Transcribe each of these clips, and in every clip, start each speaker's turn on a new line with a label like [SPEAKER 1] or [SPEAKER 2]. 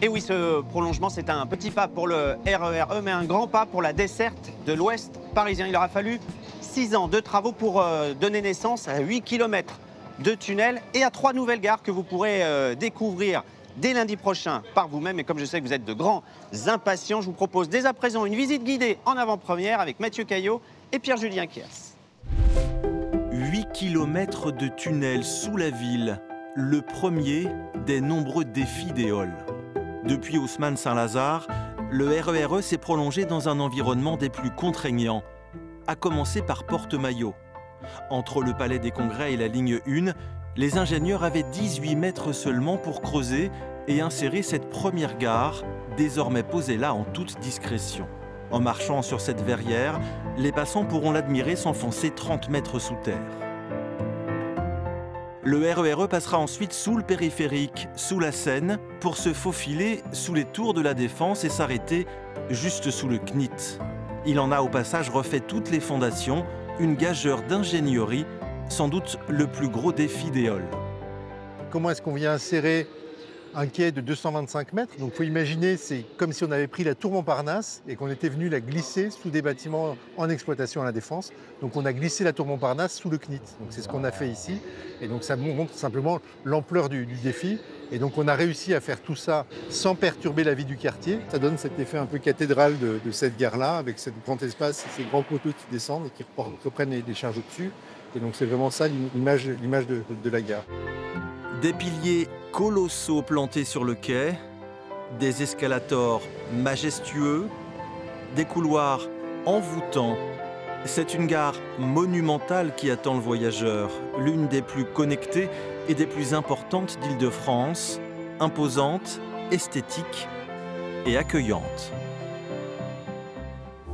[SPEAKER 1] Et oui, ce prolongement, c'est un petit pas pour le RER E, mais un grand pas pour la desserte de l'Ouest parisien. Il aura fallu 6 ans de travaux pour donner naissance à 8 km de tunnels et à 3 nouvelles gares que vous pourrez découvrir dès lundi prochain par vous-même. Et comme je sais que vous êtes de grands impatients, je vous propose dès à présent une visite guidée en avant-première avec Mathieu Caillot et Pierre-Julien Kiers.
[SPEAKER 2] 8 km de tunnels sous la ville, le premier des nombreux défis d'Éole. Depuis Haussmann-Saint-Lazare, le RER E s'est prolongé dans un environnement des plus contraignants, à commencer par Porte-Maillot. Entre le Palais des Congrès et la ligne 1, les ingénieurs avaient 18 mètres seulement pour creuser et insérer cette première gare, désormais posée là en toute discrétion. En marchant sur cette verrière, les passants pourront l'admirer s'enfoncer 30 mètres sous terre. Le RER E passera ensuite sous le périphérique, sous la Seine, pour se faufiler sous les tours de la Défense et s'arrêter juste sous le CNIT. Il en a au passage refait toutes les fondations, une gageure d'ingénierie, sans doute le plus gros défi d'Éole.
[SPEAKER 3] Comment est-ce qu'on vient insérer un quai de 225 mètres? Donc il faut imaginer, c'est comme si on avait pris la tour Montparnasse et qu'on était venu la glisser sous des bâtiments en exploitation à la Défense. Donc on a glissé la tour Montparnasse sous le CNIT. Donc c'est ce qu'on a fait ici. Et donc ça montre simplement l'ampleur du défi. Et donc on a réussi à faire tout ça sans perturber la vie du quartier. Ça donne cet effet un peu cathédrale de cette gare-là, avec ce grand espace, ces grands poteaux qui descendent et qui reprennent les charges au-dessus. Et donc c'est vraiment ça l'image de la gare.
[SPEAKER 2] Des piliers colossaux plantés sur le quai, des escalators majestueux, des couloirs envoûtants. C'est une gare monumentale qui attend le voyageur, l'une des plus connectées et des plus importantes d'Île-de-France, imposante, esthétique et accueillante.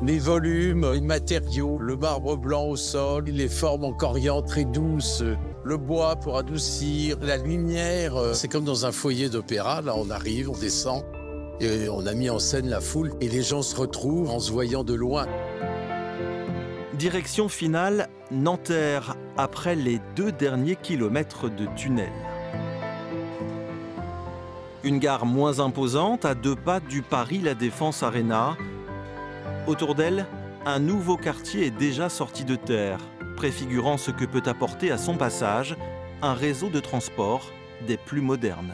[SPEAKER 4] Les volumes, les matériaux, le marbre blanc au sol, les formes en coriandre très douces, le bois pour adoucir, la lumière. C'est comme dans un foyer d'opéra, là on arrive, on descend, et on a mis en scène la foule, et les gens se retrouvent en se voyant de loin.
[SPEAKER 2] Direction finale, Nanterre, après les 2 derniers kilomètres de tunnel. Une gare moins imposante, à 2 pas du Paris La Défense Arena. Autour d'elle, un nouveau quartier est déjà sorti de terre, préfigurant ce que peut apporter à son passage un réseau de transport des plus modernes.